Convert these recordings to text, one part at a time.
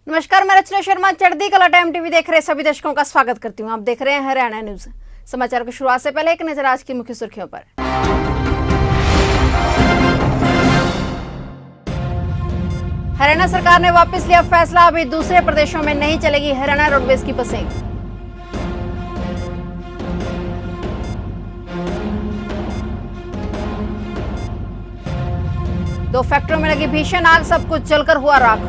नमस्कार, मैं रचना शर्मा चढ़ती कला टाइम टीवी देख रहे सभी दर्शकों का स्वागत करती हूं। आप देख रहे हैं हरियाणा न्यूज। समाचार की शुरुआत से पहले एक नजर आज की मुख्य सुर्खियों पर। हरियाणा सरकार ने वापस लिया फैसला, अभी दूसरे प्रदेशों में नहीं चलेगी हरियाणा रोडवेज की बसें। दो फैक्ट्रियों में लगी भीषण आग, सब कुछ जलकर हुआ राख।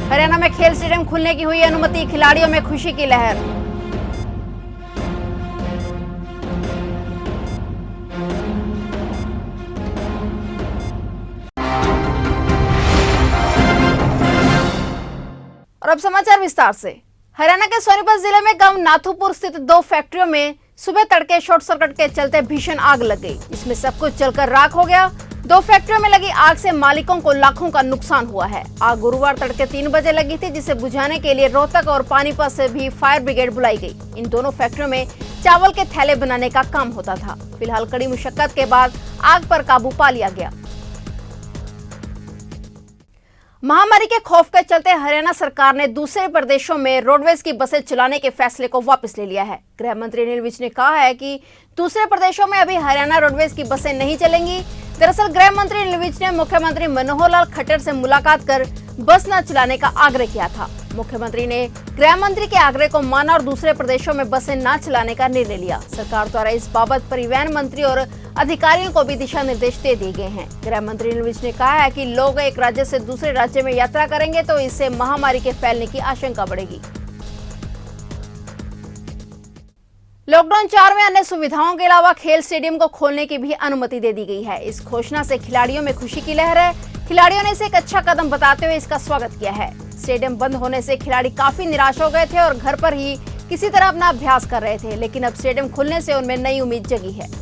हरियाणा में खेल स्टेडियम खुलने की हुई अनुमति, खिलाड़ियों में खुशी की लहर। और अब समाचार विस्तार से। हरियाणा के सोनीपत जिले में गांव नाथूपुर स्थित दो फैक्ट्रियों में सुबह तड़के शॉर्ट सर्किट के चलते भीषण आग लग गई। इसमें सब कुछ जलकर राख हो गया। दो फैक्ट्रियों में लगी आग से मालिकों को लाखों का नुकसान हुआ है। आग गुरुवार तड़के 3 बजे लगी थी, जिसे बुझाने के लिए रोहतक और पानीपत से भी फायर ब्रिगेड बुलाई गई। इन दोनों फैक्ट्रियों में चावल के थैले बनाने का काम होता था। फिलहाल कड़ी मुशक्कत के बाद आग पर काबू पा लिया गया। महामारी के खौफ के चलते हरियाणा सरकार ने दूसरे प्रदेशों में रोडवेज की बसें चलाने के फैसले को वापस ले लिया है। गृह मंत्री अनिल विज ने कहा है कि दूसरे प्रदेशों में अभी हरियाणा रोडवेज की बसें नहीं चलेंगी। दरअसल गृह मंत्री अनिल विज ने मुख्यमंत्री मनोहर लाल खट्टर से मुलाकात कर बस न चलाने का आग्रह किया था। मुख्यमंत्री ने गृह मंत्री के आग्रह को माना और दूसरे प्रदेशों में बसें न चलाने का निर्णय लिया। सरकार द्वारा इस बाबत परिवहन मंत्री और अधिकारियों को भी दिशा निर्देश दे दिए गए हैं। गृह मंत्री अनिल विज ने कहा है कि लोग एक राज्य से दूसरे राज्य में यात्रा करेंगे तो इससे महामारी के फैलने की आशंका बढ़ेगी। लॉकडाउन 4 में अन्य सुविधाओं के अलावा खेल स्टेडियम को खोलने की भी अनुमति दे दी गई है। इस घोषणा से खिलाड़ियों में खुशी की लहर है। खिलाड़ियों ने इसे एक अच्छा कदम बताते हुए इसका स्वागत किया है। स्टेडियम बंद होने से खिलाड़ी काफी निराश हो गए थे और घर पर ही किसी तरह अपना अभ्यास कर रहे थे, लेकिन अब स्टेडियम खुलने से उनमें नई उम्मीद जगी है।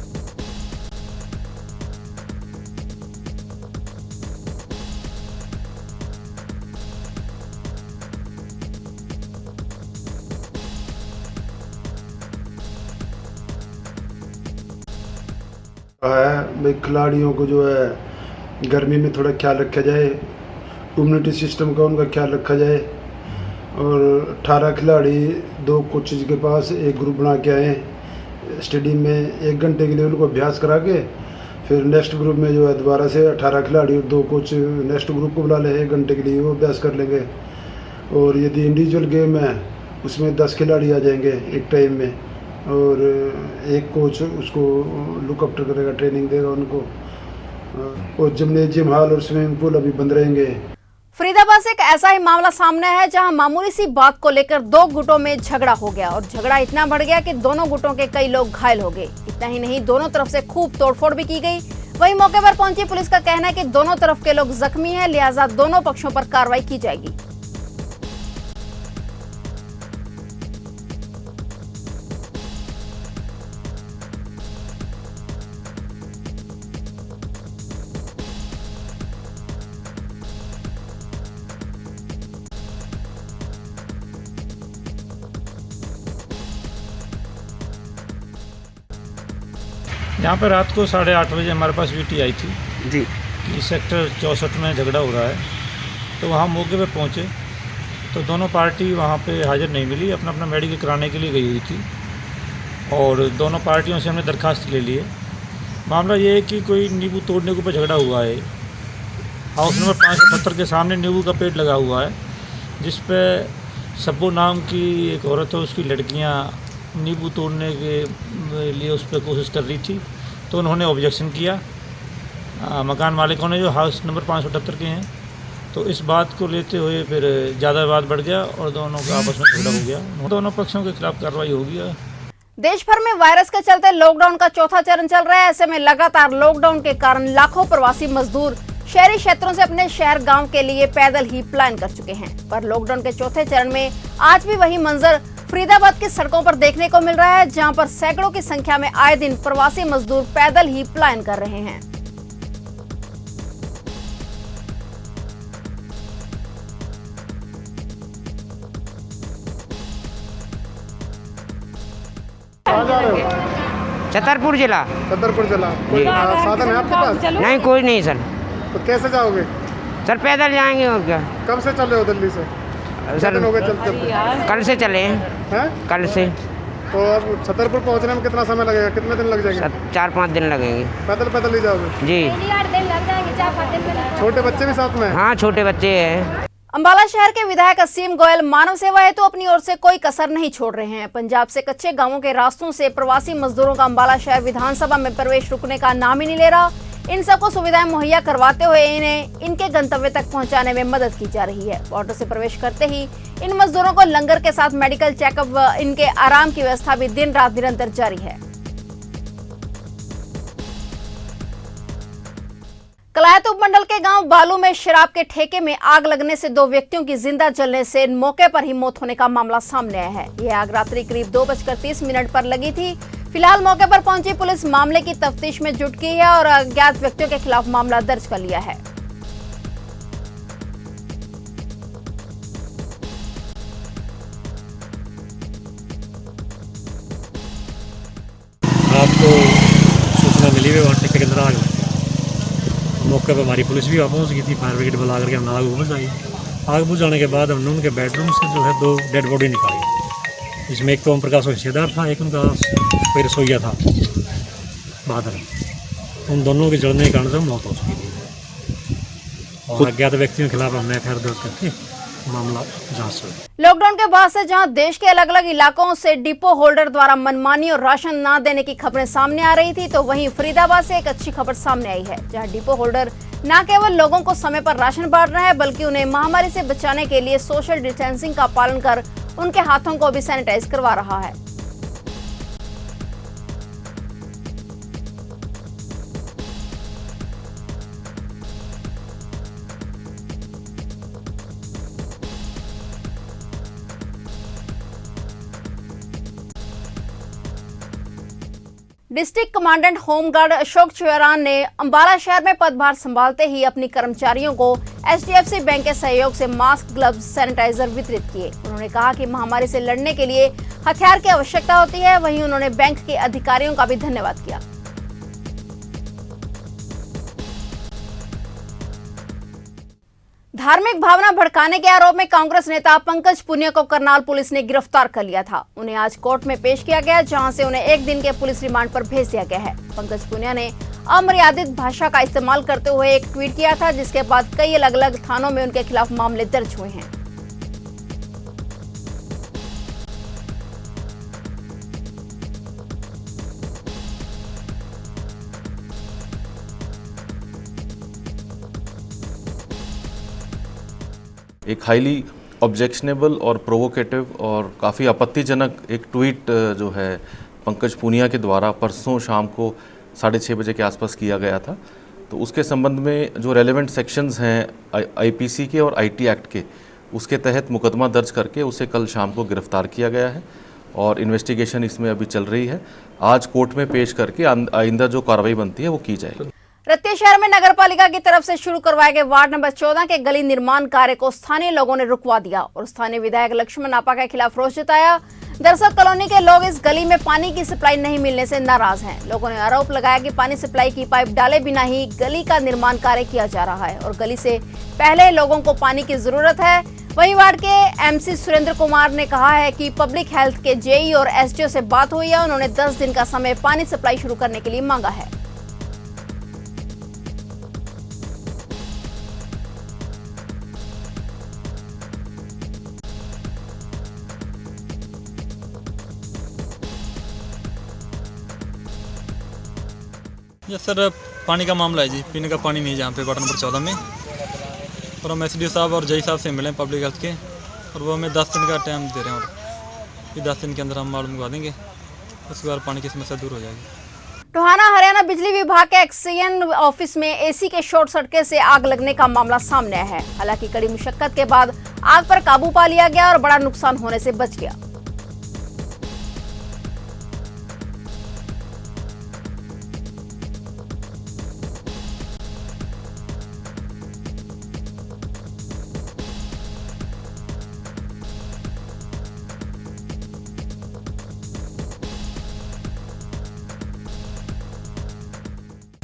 भाई खिलाड़ियों को जो है गर्मी में थोड़ा ख्याल रखा जाए, इम्यूनिटी सिस्टम का उनका ख्याल रखा जाए। और 18 खिलाड़ी 2 कोचेज के पास एक ग्रुप बना के आए स्टेडियम में। 1 घंटे के लिए उनको अभ्यास करा के फिर नेक्स्ट ग्रुप में जो है दोबारा से 18 खिलाड़ी और 2 कोच नेक्स्ट ग्रुप को बुला ले, 1 घंटे के लिए वो अभ्यास कर लेंगे। और यदि इंडिविजुअल गेम है उसमें 10 खिलाड़ी आ जाएंगे एक टाइम में और एक कोच उसको लुक आफ्टर करेगा, ट्रेनिंग देगा उनको। और जिम्नेजियम हॉल और स्विमिंग पूल अभी बंद रहेंगे। फरीदाबाद से एक ऐसा ही मामला सामने है जहां मामूली सी बात को लेकर 2 गुटों में झगड़ा हो गया और झगड़ा इतना बढ़ गया कि दोनों गुटों के कई लोग घायल हो गए। इतना ही नहीं, दोनों तरफ से खूब तोड़फोड़ भी की गई। वहीं मौके पर पहुंची पुलिस का कहना है कि दोनों तरफ के लोग जख्मी हैं, लिहाजा दोनों पक्षों पर कार्रवाई की जाएगी। यहाँ पर रात को 8:30 बजे हमारे पास वीटी आई थी जी कि सेक्टर 64 में झगड़ा हो रहा है। तो वहाँ मौके पे पहुँचे तो दोनों पार्टी वहाँ पे हाजिर नहीं मिली, अपना अपना मेडिकल कराने के लिए गई हुई थी। और दोनों पार्टियों से हमने दरखास्त ले लिए। मामला ये है कि कोई नींबू तोड़ने के ऊपर झगड़ा हुआ है। हाउस नंबर 570 के सामने नींबू का पेड़ लगा हुआ है, जिस पे सब्बू नाम की एक औरत है, उसकी लड़कियाँ नींबू तोड़ने के लिए उस पर कोशिश कर रही थी। तो उन्होंने ऑब्जेक्शन किया, मकान मालिकों ने, जो हाउस नंबर 578 के हैं। तो इस बात को लेते हुए फिर ज़्यादा विवाद बढ़ गया और दोनों का आपस में झगड़ा हो गया। दोनों पक्षों के खिलाफ कार्रवाई होगी। देश भर में वायरस के चलते लॉकडाउन का चौथा चरण चल रहा है। ऐसे में लगातार लॉकडाउन के कारण लाखों प्रवासी मजदूर शहरी क्षेत्रों से अपने शहर गांव के लिए पैदल ही पलायन कर चुके हैं। पर लॉकडाउन के चौथे चरण में आज भी वही मंजर फरीदाबाद की सड़कों पर देखने को मिल रहा है, जहां पर सैकड़ों की संख्या में आए दिन प्रवासी मजदूर पैदल ही पलायन कर रहे हैं। कहाँ जा रहे हो? छतरपुर जिला। छतरपुर जिला। कोई साधन है आपके पास? नहीं, कोई नहीं सर। तो कैसे जाओगे? सर पैदल जाएंगे और क्या। कब से चले हो दिल्ली से? सर कितने हो गए चलते? कल से चले हैं। हैं? कल से। तो अब छतरपुर पहुंचने में कितना समय लगेगा? कितने दिन लग जाएंगे? सर 4-5 दिन लगेंगे। पैदल पैदल ही जाओगे? जी। 8 दिन लग जाएंगे, 4-5 दिन में। छोटे बच्चे भी साथ में हैं? हाँ, छोटे बच्चे हैं। अंबाला शहर के विधायक असीम गोयल मानव सेवा हेतु अपनी ओर से कोई कसर नहीं छोड़ रहे हैं। पंजाब से कच्चे गांवों के रास्तों से प्रवासी मजदूरों का अंबाला शहर विधानसभा में प्रवेश रुकने का नाम ही नहीं ले रहा। इन सबको सुविधाएं मुहैया करवाते हुए इन्हें इनके गंतव्य तक पहुंचाने में मदद की जा रही है। ऑटो से प्रवेश करते ही इन मजदूरों को लंगर के साथ मेडिकल चेकअप व इनके आराम की व्यवस्था भी दिन रात निरंतर जारी है। कलायत उपमंडल के गांव बालू में शराब के ठेके में आग लगने से 2 व्यक्तियों की जिंदा जलने से मौके पर ही मौत होने का मामला सामने आया है। यह आग रात्रि करीब 2:30 पर लगी थी। फिलहाल मौके पर पहुंची पुलिस मामले की तफ्तीश में जुट गई है और अज्ञात व्यक्तियों के खिलाफ मामला दर्ज कर लिया है। आपको सूचना मिली हुई वहाँ ठेके के अंदर आग लगी। मौके पर हमारी पुलिस भी पहुँच गई थी, फायर ब्रिगेड बुला करके हमने आग बुझाई। आग बुझाने के बाद हमने उनके बेडरूम से जो है 2 डेड बॉडी निकाली। इसमें एक तो ओम प्रकाश हिस्सेदार था, एक उनका कोई रसोईया था बहादुर। उन दोनों के जलने के कारण से मौत हो चुकी थी और अज्ञात व्यक्तियों के खिलाफ हमने एफआईआर दर्ज करके मामला जांच हुई। लॉकडाउन के बाद से जहां देश के अलग अलग इलाकों से डिपो होल्डर द्वारा मनमानी और राशन न देने की खबरें सामने आ रही थी, तो वहीं फरीदाबाद से एक अच्छी खबर सामने आई है, जहां डिपो होल्डर न केवल लोगों को समय पर राशन बांट रहा है, बल्कि उन्हें महामारी से बचाने के लिए सोशल डिस्टेंसिंग का पालन कर उनके हाथों को भी सैनिटाइज करवा रहा है। District commandant home guard Ashok Chauhan ने अंबाला शहर में पदभार संभालते ही अपनी कर्मचारियों को एचडीएफसी बैंक के सहयोग से मास्क, ग्लव्स, सैनिटाइजर वितरित किए। उन्होंने कहा कि महामारी से लड़ने के लिए हथियार की आवश्यकता होती है। वहीं उन्होंने बैंक के अधिकारियों का भी धन्यवाद किया। धार्मिक भावना भड़काने के आरोप में कांग्रेस नेता पंकज पुनिया को करनाल पुलिस ने गिरफ्तार कर लिया था। उन्हें आज कोर्ट में पेश किया गया, जहां से उन्हें 1 दिन के पुलिस रिमांड पर भेज दिया गया है। पंकज पुनिया ने अमर्यादित भाषा का इस्तेमाल करते हुए एक ट्वीट किया था, जिसके बाद कई अलग अलग थानों में उनके खिलाफ मामले दर्ज हुए हैं। एक हाईली ऑब्जेक्शनेबल और प्रोवोकेटिव और काफ़ी आपत्तिजनक एक ट्वीट जो है पंकज पुनिया के द्वारा परसों शाम को 6:30 बजे के आसपास किया गया था। तो उसके संबंध में जो रेलेवेंट सेक्शंस हैं आईपीसी के और आईटी एक्ट के, उसके तहत मुकदमा दर्ज करके उसे कल शाम को गिरफ्तार किया गया है और इन्वेस्टिगेशन इसमें अभी चल रही है। आज कोर्ट में पेश करके आइंदा जो कार्रवाई बनती है वो की जाएगी। रत्ती शहर में नगरपालिका की तरफ से शुरू करवाए गए वार्ड नंबर 14 के गली निर्माण कार्य को स्थानीय लोगों ने रुकवा दिया और स्थानीय विधायक लक्ष्मण आपा के खिलाफ रोष जताया। दरअसल कॉलोनी के लोग इस गली में पानी की सप्लाई नहीं मिलने से नाराज हैं। लोगों ने आरोप लगाया कि पानी सप्लाई की पाइप डाले बिना ही गली का निर्माण कार्य किया जा रहा है और गली से पहले लोगों को पानी की जरूरत है। वहीं वार्ड के एमसी सुरेंद्र कुमार ने कहा है कि पब्लिक हेल्थ के जेई और एसडीओ से बात हुई है। उन्होंने 10 दिन का समय पानी सप्लाई शुरू करने के लिए मांगा है। यस सर, पानी का मामला है जी। पीने का पानी नहीं है जहाँ पे वार्ड नंबर 14 में। और हम एसडीओ साहब और जई साहब से मिले पब्लिक हेल्थ के, और वो हमें 10 दिन का टाइम दे रहे हैं और ये 10 दिन के अंदर हम मालूम करवा देंगे, उसके बाद पानी की समस्या दूर हो जाएगी। टोहाना हरियाणा बिजली विभाग के एक्सईएन ऑफिस में एसी के शॉर्ट सर्किट से आग लगने का मामला सामने आया है। हालांकि कड़ी मुशक्कत के बाद आग पर काबू पा लिया गया और बड़ा नुकसान होने से बच गया।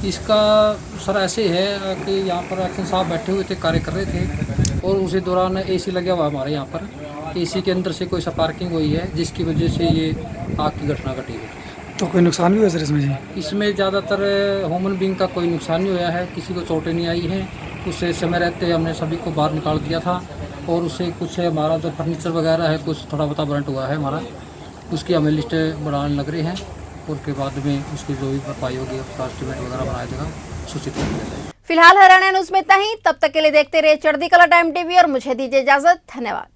इसका सर ऐसे है कि यहाँ पर एक्शन साहब बैठे हुए थे, कार्य कर रहे थे और उसी दौरान एसी लगा हुआ हमारे यहाँ पर। एसी के अंदर से कोई स्पार्किंग हुई है जिसकी वजह से ये आग की घटना घटी है। तो कोई नुकसान भी हुआ सर इसमें जी? इसमें ज़्यादातर ह्यूमन बींग का कोई नुकसान नहीं हुआ है, किसी को चोटें नहीं आई हैं। उससे समय रहते हमने सभी को बाहर निकाल दिया था और उससे कुछ हमारा जो फर्नीचर वगैरह है कुछ थोड़ा बहुत बरंट हुआ है हमारा, उसकी हमें लिस्ट बनाने लग रहे हैं और के बाद में उसकी जो भी भरपाई होगी एस्टिमेट वगैरह बनाया जाएगा, सूचित कर दिया जाएगा। फिलहाल हरियाणा न्यूज में इतना ही। तब तक के लिए देखते रहिए चढ़ती कला टाइम टीवी और मुझे दीजिए इजाजत। धन्यवाद।